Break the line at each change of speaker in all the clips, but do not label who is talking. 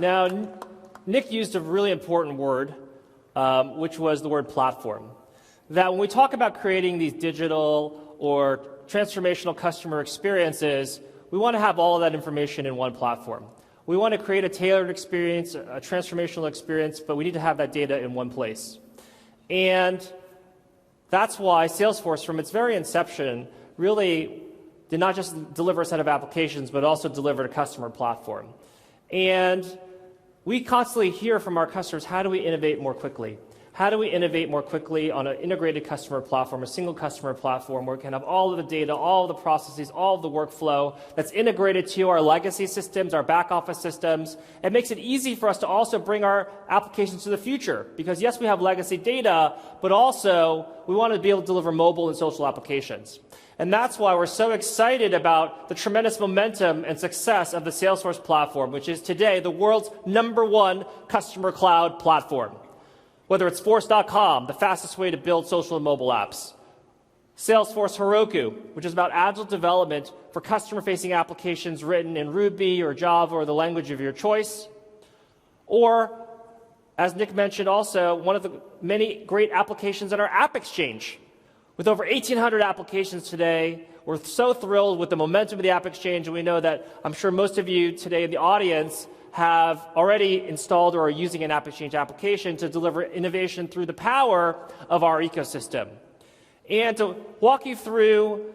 Now, Nick used a really important word, which was the word platform. That when we talk about creating these digital or transformational customer experiences, we want to have all of that information in one platform. We want to create a tailored experience, a transformational experience, but we need to have that data in one place. And that's why Salesforce, from its very inception, really did not just deliver a set of applications, but also delivered a customer platform. And we constantly hear from our customers, how do we innovate more quickly? How do we innovate more quickly on an integrated customer platform, a single customer platform where we can have all of the data, all of the processes, all of the workflow that's integrated to our legacy systems, our back office systems. It makes it easy for us to also bring our applications to the future. Because yes, we have legacy data, but also we want to be able to deliver mobile and social applications. And that's why we're so excited about the tremendous momentum and success of the Salesforce platform, which is today the world's #1 customer cloud platform. Whether it's Force.com, the fastest way to build social and mobile apps. Salesforce Heroku, which is about agile development for customer-facing applications written in Ruby or Java or the language of your choice. Or, as Nick mentioned also, one of the many great applications in our App Exchange. With over 1,800 applications today, we're so thrilled with the momentum of the App Exchange, and we know that I'm sure most of you today in the audience have already installed or are using an App Exchange application to deliver innovation through the power of our ecosystem. And to walk you through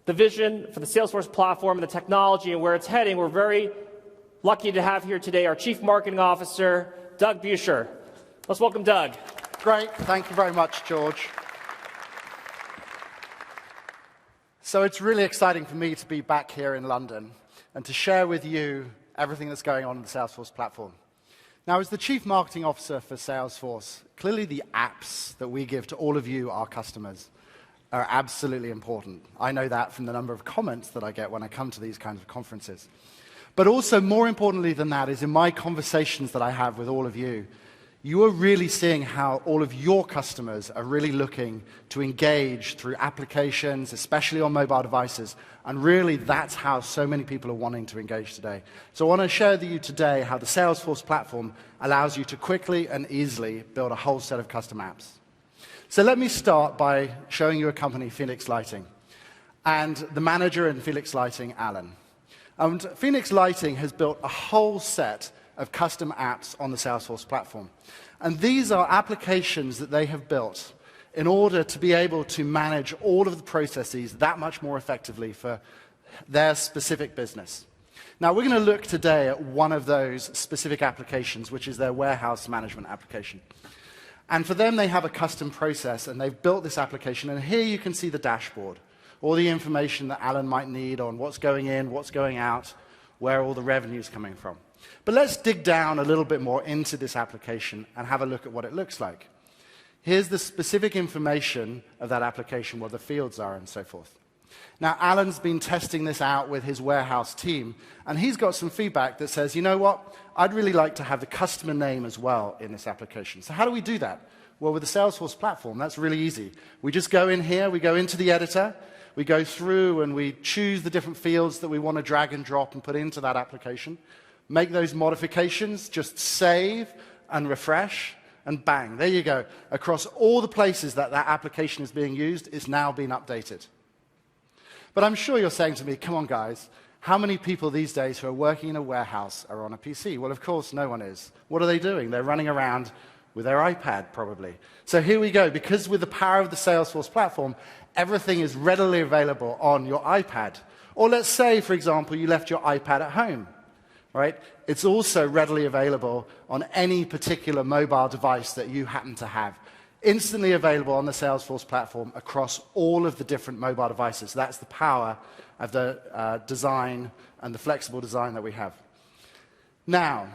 the vision for the Salesforce platform and the technology and where it's heading, we're very lucky to have here today our Chief Marketing Officer, Doug Buescher. Let's welcome Doug.
Great. Thank you very much, George. So it's really exciting for me to be back here in London and to share with you everything that's going on in the Salesforce platform. Now, as the Chief Marketing Officer for Salesforce, clearly the apps that we give to all of you, our customers, are absolutely important. I know that from the number of comments that I get when I come to these kinds of conferences. But also, more importantly than that, is in my conversations that I have with all of you, you are really seeing how all of your customers are really looking to engage through applications, especially on mobile devices. And really, that's how so many people are wanting to engage today. So I want to share with you today how the Salesforce platform allows you to quickly and easily build a whole set of custom apps. So let me start by showing you a company, Phoenix Lighting, and the manager in Phoenix Lighting, Alan. And Phoenix Lighting has built a whole set of custom apps on the Salesforce platform. And these are applications that they have built in order to be able to manage all of the processes that much more effectively for their specific business. Now, we're going to look today at one of those specific applications, which is their warehouse management application. And for them, they have a custom process, and they've built this application. And here you can see the dashboard, all the information that Alan might need on what's going in, what's going out, where all the revenue is coming from. But let's dig down a little bit more into this application and have a look at what it looks like. Here's the specific information of that application, what the fields are and so forth. Now, Alan's been testing this out with his warehouse team, and he's got some feedback that says, you know what, I'd really like to have the customer name as well in this application. So how do we do that? Well, with the Salesforce platform, that's really easy. We just go in here, we go into the editor, we go through and we choose the different fields that we want to drag and drop and put into that application. Make those modifications, just save and refresh, and bang, there you go. Across all the places that that application is being used, it's now been updated. But I'm sure you're saying to me, come on guys, how many people these days who are working in a warehouse are on a PC? Well, of course, no one is. What are they doing? They're running around with their iPad, probably. So here we go. Because with the power of the Salesforce platform, everything is readily available on your iPad. Or let's say, for example, you left your iPad at home. Right? It's also readily available on any particular mobile device that you happen to have. Instantly available on the Salesforce platform across all of the different mobile devices. That's the power of the design and the flexible design that we have. Now,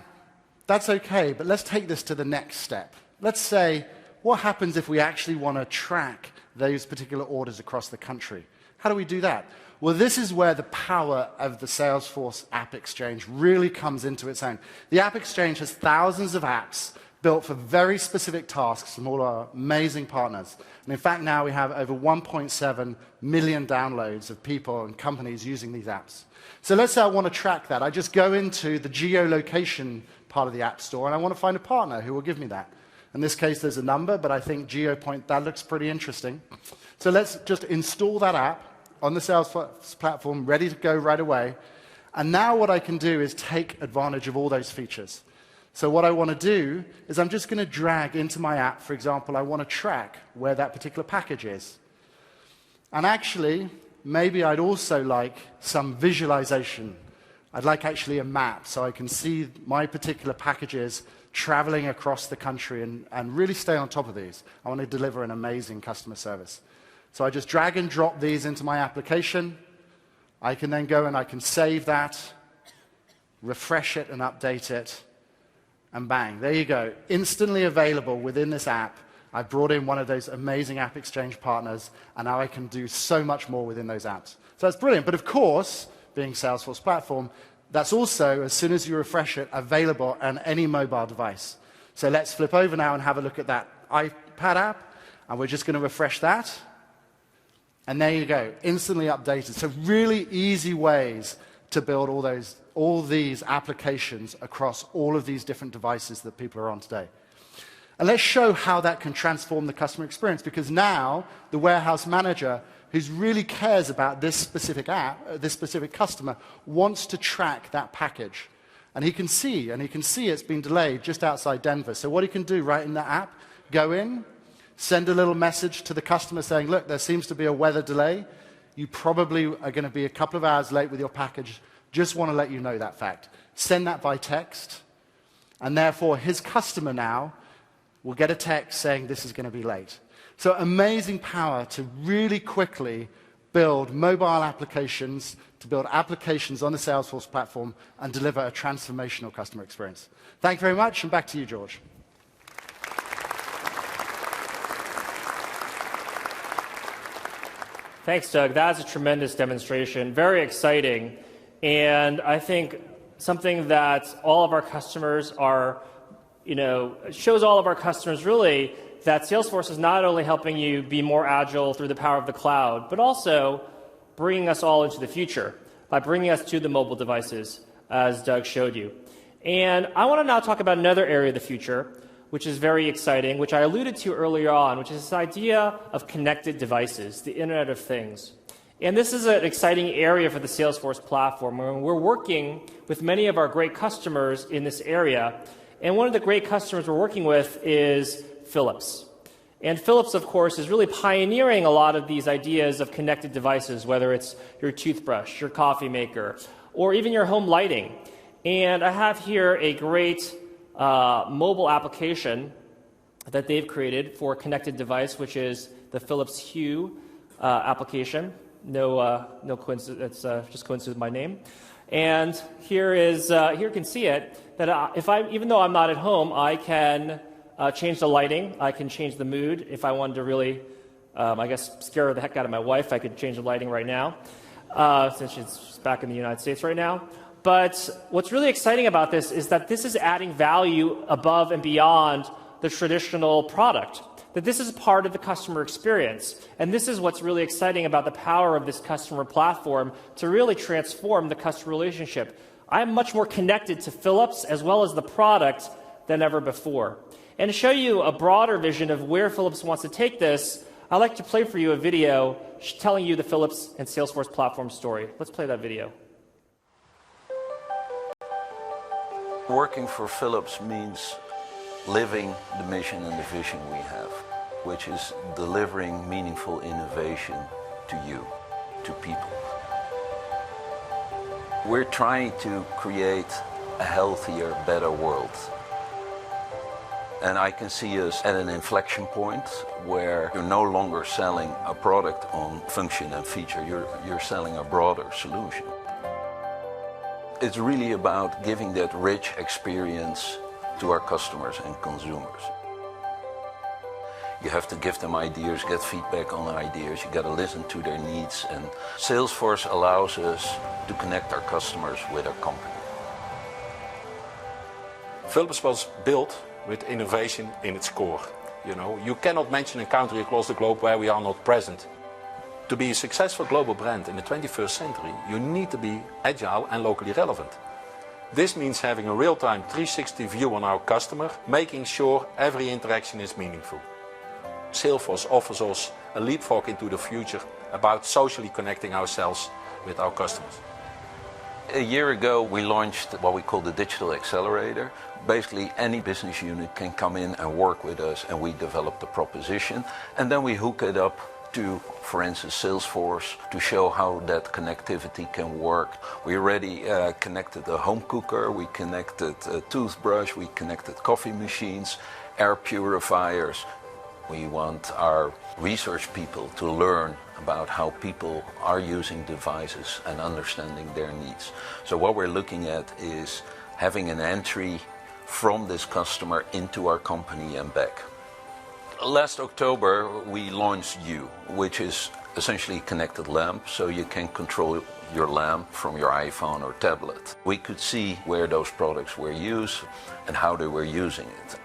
that's okay, but let's take this to the next step. Let's say, what happens if we actually want to track those particular orders across the country? How do we do that? Well, this is where the power of the Salesforce App Exchange really comes into its own. The App Exchange has thousands of apps built for very specific tasks from all our amazing partners. And in fact, now we have over 1.7 million downloads of people and companies using these apps. So let's say I want to track that. I just go into the geolocation part of the App Store, and I want to find a partner who will give me that. In this case, there's a number, but I think GeoPoint, that looks pretty interesting. So let's just install that app on the Salesforce platform, ready to go right away. And now what I can do is take advantage of all those features. So what I want to do is I'm just going to drag into my app, for example, I want to track where that particular package is. And actually, maybe I'd also like some visualization. I'd like actually a map so I can see my particular packages traveling across the country and really stay on top of these. I want to deliver an amazing customer service. So I just drag and drop these into my application. I can then go and I can save that, refresh it and update it. And bang, there you go. Instantly available within this app. I brought in one of those amazing App Exchange partners, and now I can do so much more within those apps. So that's brilliant. But of course, being Salesforce platform, that's also, as soon as you refresh it, available on any mobile device. So let's flip over now and have a look at that iPad app, and we're just going to refresh that. And there you go, instantly updated. So really easy ways to build all these applications across all of these different devices that people are on today. And let's show how that can transform the customer experience, because now the warehouse manager who really cares about this specific app, this specific customer, wants to track that package. And he can see it's been delayed just outside Denver. So what he can do right in the app, go in, send a little message to the customer saying, look, there seems to be a weather delay. You probably are going to be a couple of hours late with your package. Just want to let you know that fact. Send that by text, and therefore his customer now will get a text saying this is going to be late. So amazing power to really quickly build mobile applications, to build applications on the Salesforce platform and deliver a transformational customer experience. Thank you very much, and back to you, George.
Thanks, Doug. That's a tremendous demonstration. Very exciting. And I think something that all of our customers are, shows all of our customers really that Salesforce is not only helping you be more agile through the power of the cloud, but also bringing us all into the future by bringing us to the mobile devices, as Doug showed you. And I want to now talk about another area of the future, which is very exciting, which I alluded to earlier on, which is this idea of connected devices, the Internet of Things. And this is an exciting area for the Salesforce platform, where we're working with many of our great customers in this area. And one of the great customers we're working with is Philips. And Philips, of course, is really pioneering a lot of these ideas of connected devices, whether it's your toothbrush, your coffee maker, or even your home lighting. And I have here a great mobile application that they've created for a connected device, which is the Philips Hue application. No coincidence, just coincidence with my name. And here you can see it, that even though I'm not at home, I can change the lighting, I can change the mood. If I wanted to really, I guess, scare the heck out of my wife, I could change the lighting right now, since she's back in the United States right now. But what's really exciting about this is that this is adding value above and beyond the traditional product, that this is part of the customer experience. And this is what's really exciting about the power of this customer platform to really transform the customer relationship. I'm much more connected to Philips as well as the product than ever before. And to show you a broader vision of where Philips wants to take this, I'd like to play for you a video telling you the Philips and Salesforce platform story. Let's play that video.
Working for Philips means living the mission and the vision we have, which is delivering meaningful innovation to you, to people. We're trying to create a healthier, better world. And I can see us at an inflection point where you're no longer selling a product on function and feature, you're selling a broader solution. It's really about giving that rich experience to our customers and consumers. You have to give them ideas, get feedback on ideas, you got to listen to their needs, and Salesforce allows us to connect our customers with our company.
Philips was built with innovation in its core. You cannot mention a country across the globe where we are not present. To be a successful global brand in the 21st century, you need to be agile and locally relevant. This means having a real-time 360 view on our customer, making sure every interaction is meaningful. Salesforce offers us a leapfrog into the future about socially connecting ourselves with our customers.
A year ago, we launched what we call the Digital Accelerator. Basically, any business unit can come in and work with us, and we develop the proposition. And then we hook it up to, for instance, Salesforce to show how that connectivity can work. We already connected a home cooker, we connected a toothbrush, we connected coffee machines, air purifiers. We want our research people to learn about how people are using devices and understanding their needs. So what we're looking at is having an entry from this customer into our company and back. Last October we launched You, which is essentially a connected lamp, so you can control your lamp from your iPhone or tablet. We could see where those products were used and how they were using it.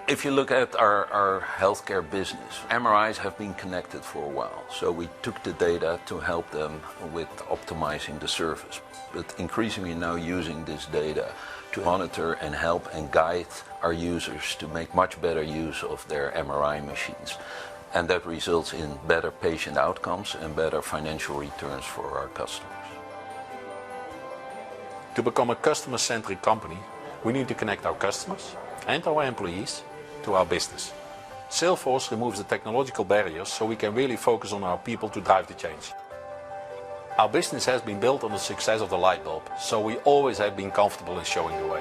If you look at our healthcare business, MRIs have been connected for a while, so we took the data to help them with optimizing the service. But increasingly now using this data to monitor and help and guide our users to make much better use of their MRI machines. And that results in better patient outcomes and better financial returns for our customers.
To become a customer-centric company, we need to connect our customers and our employees to our business. Salesforce removes the technological barriers so we can really focus on our people to drive the change. Our business has been built on the success of the light bulb, so we always have been comfortable in showing the way.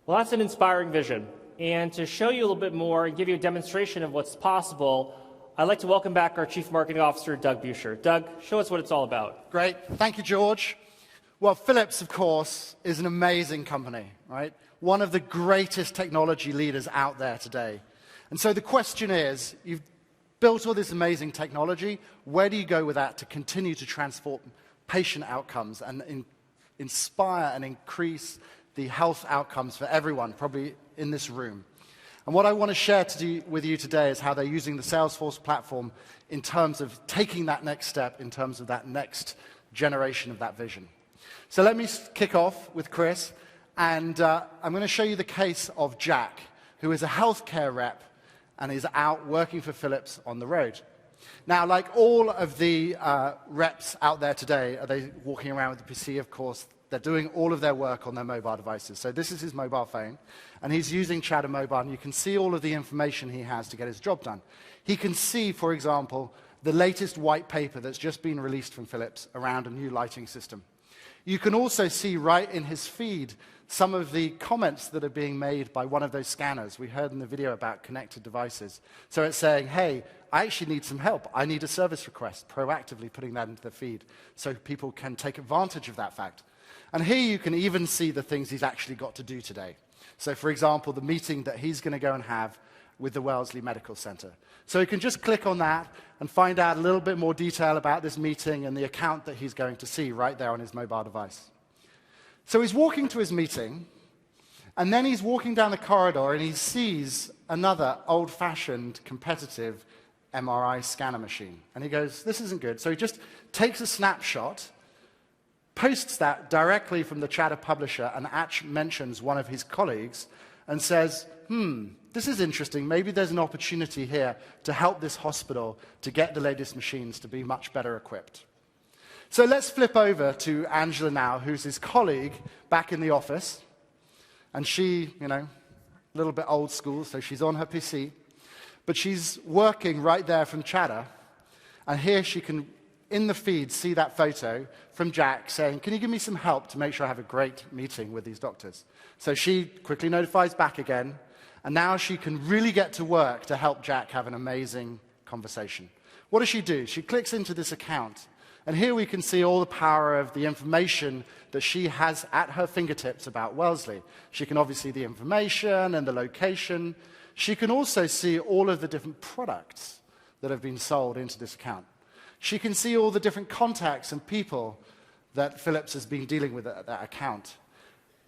Well, that's an inspiring vision. And to show you a little bit more and give you a demonstration of what's possible, I'd like to welcome back our Chief Marketing Officer, Doug Buescher. Doug, show us what it's all about.
Great. Thank you, George. Well, Philips, of course, is an amazing company, right? One of the greatest technology leaders out there today. And so the question is, you've built all this amazing technology, where do you go with that to continue to transform patient outcomes and inspire and increase the health outcomes for everyone, probably in this room? And what I want to share with you today is how they're using the Salesforce platform in terms of taking that next step, in terms of that next generation of that vision. So let me kick off with Chris, and I'm going to show you the case of Jack, who is a healthcare rep and is out working for Philips on the road. Now, like all of the reps out there today, are they walking around with the PC? Of course, they're doing all of their work on their mobile devices. So this is his mobile phone, and he's using Chatter Mobile, and you can see all of the information he has to get his job done. He can see, for example, the latest white paper that's just been released from Philips around a new lighting system. You can also see right in his feed some of the comments that are being made by one of those scanners. We heard in the video about connected devices. So it's saying, hey, I actually need some help. I need a service request, proactively putting that into the feed so people can take advantage of that fact. And here you can even see the things he's actually got to do today. So for example, the meeting that he's going to go and have with the Wellesley Medical Center. So you can just click on that and find out a little bit more detail about this meeting and the account that he's going to see right there on his mobile device. So he's walking to his meeting, and then he's walking down the corridor and he sees another old-fashioned competitive MRI scanner machine. And he goes, this isn't good. So he just takes a snapshot, posts that directly from the Chatter publisher, and mentions one of his colleagues and says, this is interesting. Maybe there's an opportunity here to help this hospital to get the latest machines to be much better equipped. So let's flip over to Angela now, who's his colleague back in the office. And she, a little bit old school, so she's on her PC. But she's working right there from Chatter. And here she can, in the feed, see that photo from Jack saying, can you give me some help to make sure I have a great meeting with these doctors? So she quickly notifies back again. And now she can really get to work to help Jack have an amazing conversation. What does she do? She clicks into this account. And here we can see all the power of the information that she has at her fingertips about Wellesley. She can obviously see the information and the location. She can also see all of the different products that have been sold into this account. She can see all the different contacts and people that Philips has been dealing with at that account.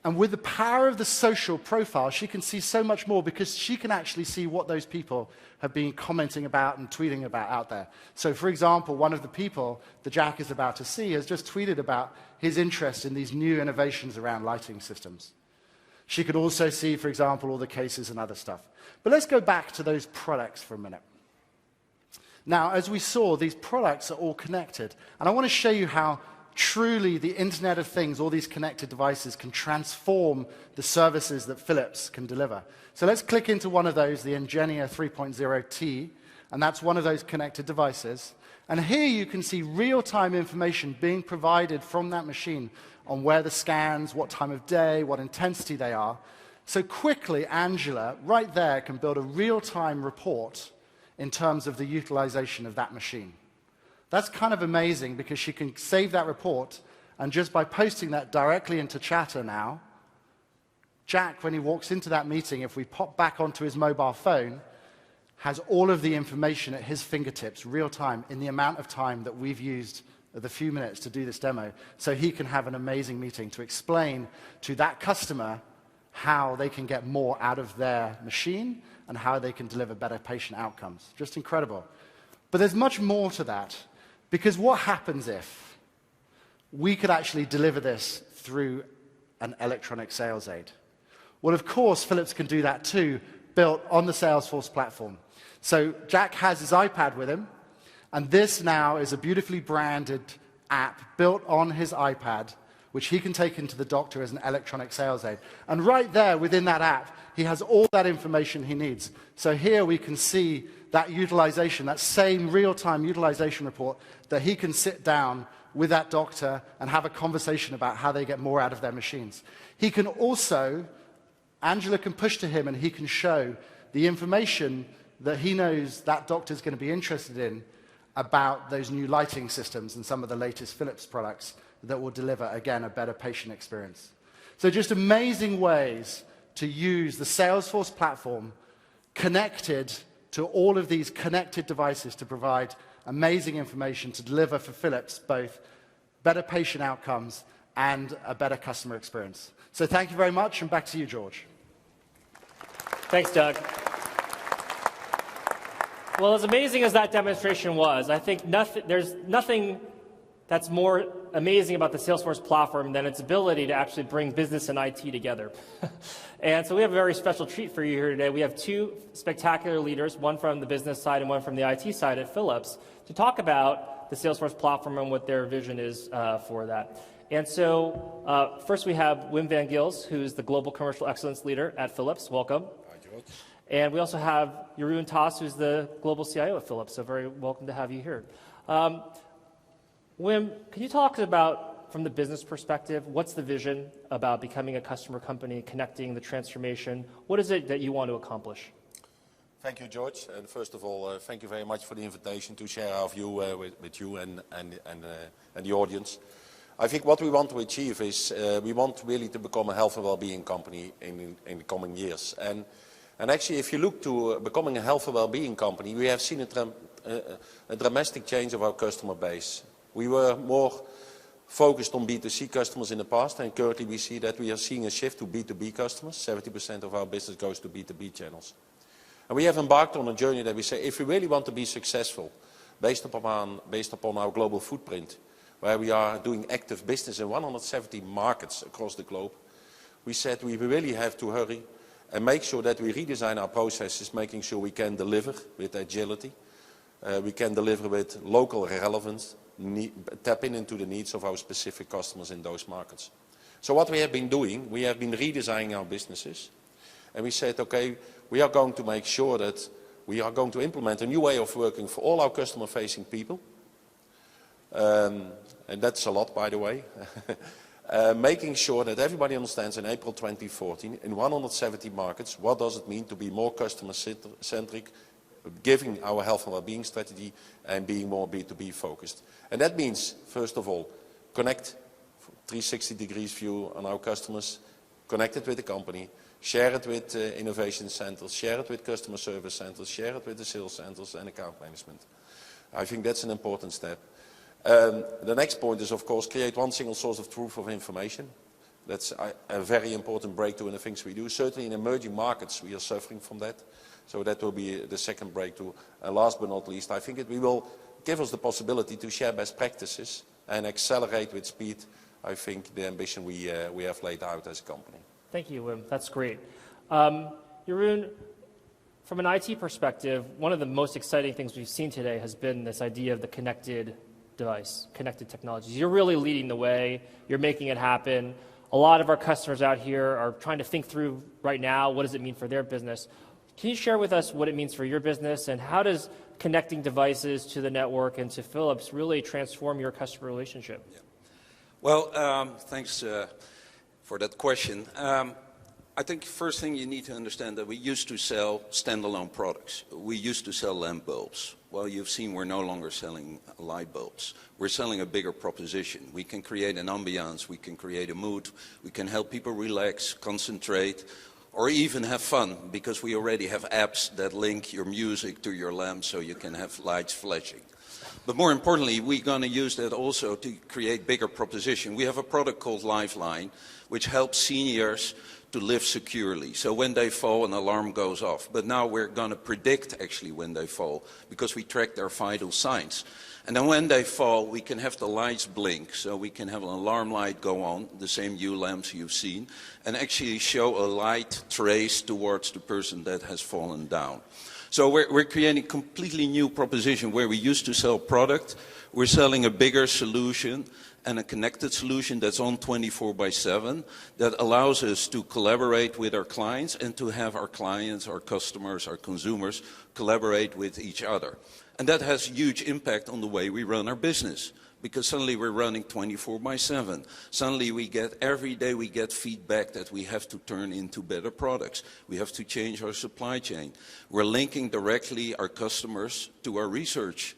And with the power of the social profile, she can see so much more because she can actually see what those people have been commenting about and tweeting about out there. So, for example, one of the people that Jack is about to see has just tweeted about his interest in these new innovations around lighting systems. She could also see, for example, all the cases and other stuff. But let's go back to those products for a minute. Now, as we saw, these products are all connected. And I want to show you how truly the Internet of Things, all these connected devices, can transform the services that Philips can deliver. So let's click into one of those, the Ingenia 3.0T, and that's one of those connected devices. And here you can see real-time information being provided from that machine on where the scans, what time of day, what intensity they are. So quickly, Angela, right there, can build a real-time report in terms of the utilization of that machine. That's kind of amazing because she can save that report, and just by posting that directly into Chatter now, Jack, when he walks into that meeting, if we pop back onto his mobile phone, has all of the information at his fingertips, real time, in the amount of time that we've used the few minutes to do this demo, so he can have an amazing meeting to explain to that customer how they can get more out of their machine and how they can deliver better patient outcomes. Just incredible. But there's much more to that. Because what happens if we could actually deliver this through an electronic sales aid? Well, of course, Philips can do that too, built on the Salesforce platform. So Jack has his iPad with him, and this now is a beautifully branded app built on his iPad, which he can take into the doctor as an electronic sales aid. And right there within that app, he has all that information he needs. So here we can see that utilization, that same real-time utilization report, that he can sit down with that doctor and have a conversation about how they get more out of their machines. He can also, Angela can push to him and he can show the information that he knows that doctor's going to be interested in about those new lighting systems and some of the latest Philips products that will deliver, again, a better patient experience. So just amazing ways to use the Salesforce platform connected to all of these connected devices to provide amazing information to deliver for Philips both better patient outcomes and a better customer experience. So thank you very much, and back to you, George.
Thanks, Doug. Well, as amazing as that demonstration was, I think there's nothing that's more amazing about the Salesforce platform than its ability to actually bring business and IT together. And so we have a very special treat for you here today. We have two spectacular leaders, one from the business side and one from the IT side at Philips, to talk about the Salesforce platform and what their vision is for that. And so first we have Wim van Gils, who's the Global Commercial Excellence Leader at Philips. Welcome.
Hi, George.
And we also have Jereon Tas, who's the Global CIO at Philips. So very welcome to have you here. Wim, can you talk about, from the business perspective, what's the vision about becoming a customer company, connecting the transformation? What is it that you want to accomplish?
Thank you, George. And first of all, thank you very much for the invitation to share our view with you and the audience. I think what we want to achieve is we want really to become a health and well-being company in the coming years. And actually, if you look to becoming a health and well-being company, we have seen a dramatic change of our customer base. We were more focused on B2C customers in the past, and currently we see that we are seeing a shift to B2B customers. 70% of our business goes to B2B channels. And we have embarked on a journey that we say, if we really want to be successful, based upon our global footprint, where we are doing active business in 170 markets across the globe, we said we really have to hurry and make sure that we redesign our processes, making sure we can deliver with agility, we can deliver with local relevance, tap into the needs of our specific customers in those markets. So what we have been doing, we have been redesigning our businesses, and we said, okay, we are going to make sure that we are going to implement a new way of working for all our customer-facing people, and that's a lot, by the way, making sure that everybody understands in April 2014, in 170 markets, what does it mean to be more customer-centric, giving our health and well-being strategy and being more B2B focused. And that means, first of all, connect 360 degrees view on our customers, connect it with the company, share it with innovation centers, share it with customer service centers, share it with the sales centers and account management. I think that's an important step. The next point is, of course, create one single source of truth of information. That's a very important breakthrough in the things we do. Certainly in emerging markets, we are suffering from that. So that will be the second breakthrough. And last but not least, I think it will give us the possibility to share best practices and accelerate with speed, I think, the ambition we have laid out as a company.
Thank you, Wim. That's great. Jeroen, from an IT perspective, one of the most exciting things we've seen today has been this idea of the connected device, connected technologies. You're really leading the way. You're making it happen. A lot of our customers out here are trying to think through right now, what does it mean for their business? Can you share with us what it means for your business, and how does connecting devices to the network and to Philips really transform your customer relationship?
Yeah. Well, thanks for that question. I think first thing you need to understand that we used to sell standalone products. We used to sell lamp bulbs. Well, you've seen we're no longer selling light bulbs. We're selling a bigger proposition. We can create an ambiance, we can create a mood, we can help people relax, concentrate, or even have fun, because we already have apps that link your music to your lamp so you can have lights flashing. But more importantly, we're going to use that also to create bigger proposition. We have a product called Lifeline, which helps seniors to live securely. So when they fall, an alarm goes off. But now we're going to predict actually when they fall, because we track their vital signs. And then when they fall, we can have the lights blink. So we can have an alarm light go on, the same U lamps you've seen, and actually show a light trace towards the person that has fallen down. So we're creating a completely new proposition. Where we used to sell product, we're selling a bigger solution and a connected solution that's on 24/7, that allows us to collaborate with our clients and to have our clients, our customers, our consumers collaborate with each other. And that has huge impact on the way we run our business, because suddenly we're running 24/7. Suddenly every day we get feedback that we have to turn into better products. We have to change our supply chain. We're linking directly our customers to our research,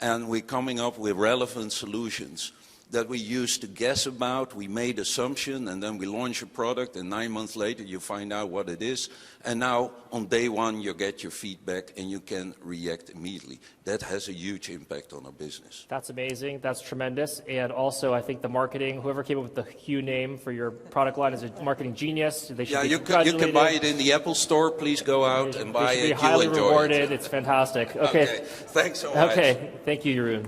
and we're coming up with relevant solutions that we used to guess about. We made assumption, and then we launch a product, and 9 months later you find out what it is. And now on day one you get your feedback and you can react immediately. That has a huge impact on our business.
That's amazing. That's tremendous. And also, I think the marketing, whoever came up with the Hue name for your product line is a marketing genius. They should be
you can buy it in the Apple Store. Please go out and buy it.
You'll enjoy it. It's fantastic.
Okay. Thanks so much.
Okay. Thank you, Jeroen.